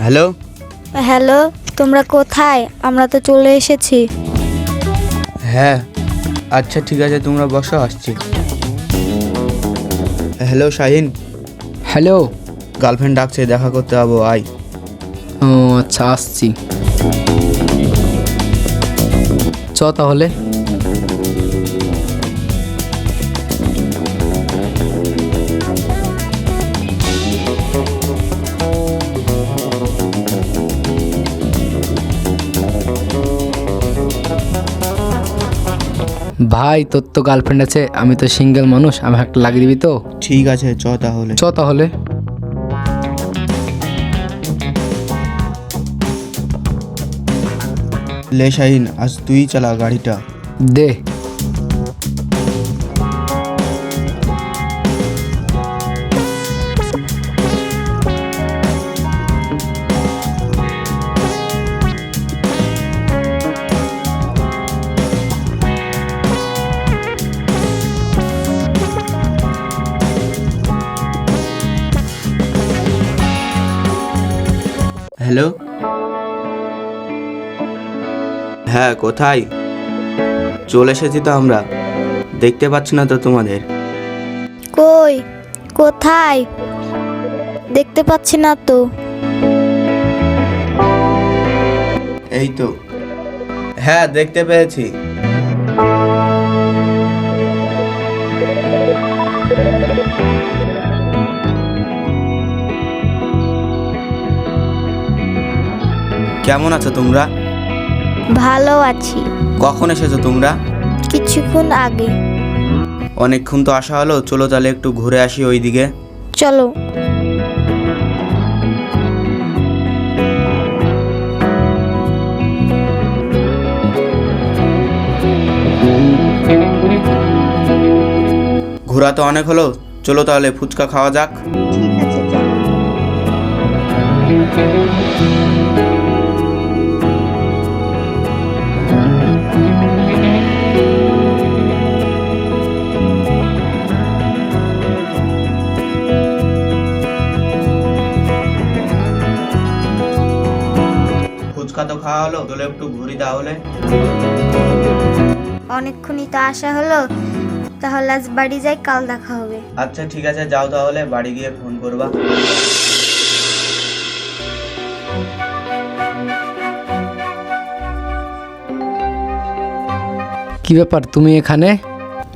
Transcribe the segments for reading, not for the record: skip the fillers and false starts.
Hello. Hello, তোমরা কোথায়? আমরা তো চলে এসেছি। হ্যাঁ আচ্ছা ঠিক আছে, তোমরা বসো, আসছি। হ্যালো শাহিন। হ্যালো। গার্লফ্রেন্ড ডাকছে, দেখা করতে যাবো, আয়। ও আচ্ছা, আসছি। চ তাহলে। ভাই, তোর তো গার্লফ্রেন্ড আছে, আমি তো সিঙ্গেল মানুষ, আমি একটা লাগিয়ে দিবি তো? ঠিক আছে চ তাহলে। চ তাহলে। লে শাহিন, আজ তুই চালা গাড়িটা। দে। হ্যালো। হ্যাঁ কোথায়? চলে এসেছি তো আমরা, দেখতে পাচ্ছি না তো তোমাদের। কই? কোথায়? দেখতে পাচ্ছি না তো। এই তো। হ্যাঁ দেখতে পেয়েছি। কেমন আছো তোমরা? ভালো আছি। কখন এসেছো তোমরা? কিছুক্ষণ আগে। অনেকক্ষণ তো আসা হলো, চলো তাহলে একটু ঘুরে আসি ওইদিকে। চলো। ঘোরা তো অনেক হলো, চলো তাহলে ফুচকা খাওয়া যাক। ঠিক আছে, চলো। ফুচকা তো খাওয়া হলো, চলো একটু ঘুরি তাহলে। অনেকক্ষণই তো আসা হলো, তাহলে আজ বাড়ি যাই, কাল দেখা হবে। আচ্ছা ঠিক আছে, যাও তাহলে, বাড়ি গিয়ে ফোন করবা। কি ব্যাপার, তুমি এখানে?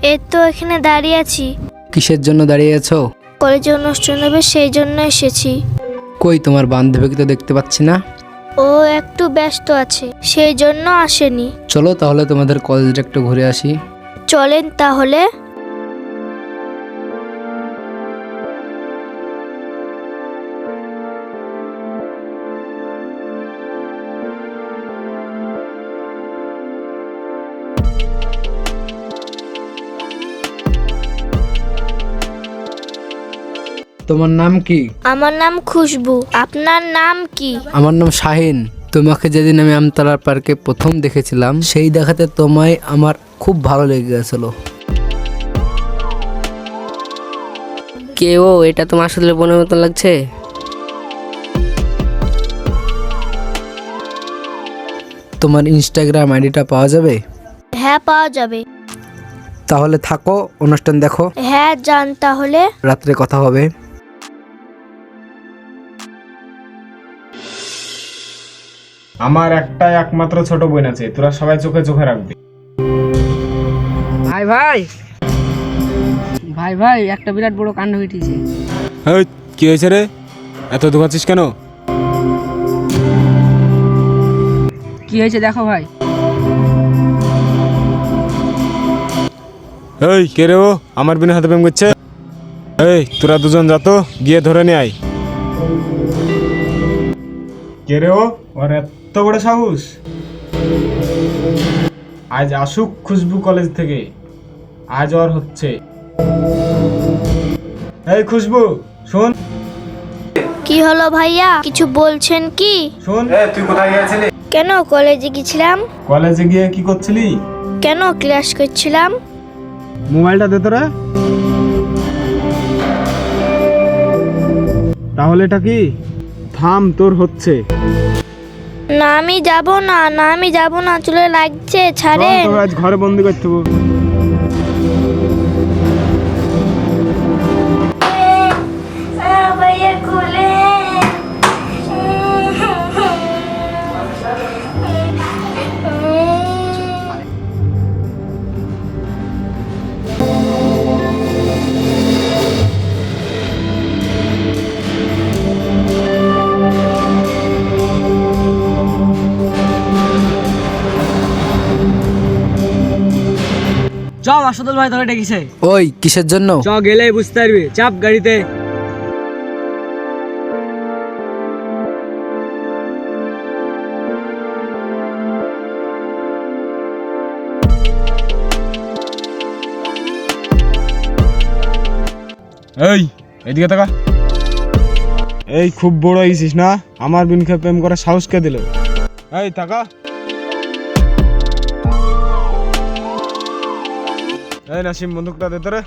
এই তো এখানে দাঁড়িয়ে আছি। কিসের জন্য দাঁড়িয়ে আছো? কলেজে অনুষ্ঠান হবে, সেই জন্য এসেছি। কই তোমার বান্ধবীকে তো দেখতে পাচ্ছি না। ও একটু ব্যস্ত আছে, সেই জন্য আসেনি। চলো তাহলে তোমাদের কলেজটা একটু ঘুরে আসি। চলেন তাহলে। তোমার নাম কি? আমার নাম খুশবু। আপনার নাম কি? আমার নাম শাহিন। তোমাকে যেদিন আমি আমতলার পার্কে প্রথম দেখেছিলাম, সেই দেখাতে তোমায় আমার খুব ভালো লেগে গেছিল। কে ও? এটা তোমার আসলে বোনের মতো লাগছে। তোমার ইনস্টাগ্রাম আইডিটা পাওয়া যাবে? হ্যাঁ, পাওয়া যাবে। তাহলে থাকো, অনুষ্ঠান দেখো, হ্যাঁ যান তাহলে। রাত্রে কথা হবে। আমার একমাত্র ছোট বোন আছে, তোরা সবাই চোখে চোখে রাখবি। ভাই ভাই ভাই ভাই, একটা বিরাট বড় কাণ্ড ঘটেছে। এই কি হয়েছে রে? এত দোকাচ্ছিস কেন? কি হয়েছে দেখো ভাই। এই কে রে ও? আমার বিনা হাতে প্রেম করছে। এই তোরা দুজন যা তো, গিয়ে ধরে নিয়ে আয়। কে রে ও? ওর এত বড় সাহস! আজ আসুক খুশবু কলেজ থেকে, আজ ওর হচ্ছে। এই খুশবু শোন। কি হলো ভাইয়া, কিছু বলছেন কি? শোন, তুই কোথায় গিয়েছিলি? কেন? কলেজে গেছিলাম। কলেজে গিয়ে কি করছিলি? কেন? ক্লাস করছিলাম। মোবাইলটা দে তোরা। তাহলে এটা কি? থাম, তোর হচ্ছে। না আমি যাব না, না আমি যাব না, চুলে লাগছে, চল, ছাড়েন। তোকে আজ ঘরে বন্দি করতে হবে। ভাইয়া খুলে চ মাসুদুল ভাই তোরে ডেকেছে। ওই কিসের জন্য? চ গেলেই বুঝতে পারবি, চাপ গাড়িতে। এই এদিকে তাকা। এই খুব বড় হয়েছিস না? আমার বোনকে প্রেম করার সাহস কে দিল? এই তাকা। এই নাসিম, বন্দুকটা দে তোরে।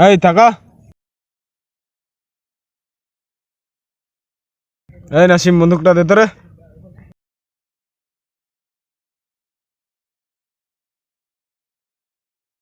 এই তাকা। এই নাসিম, বন্দুকটা দে তোরে।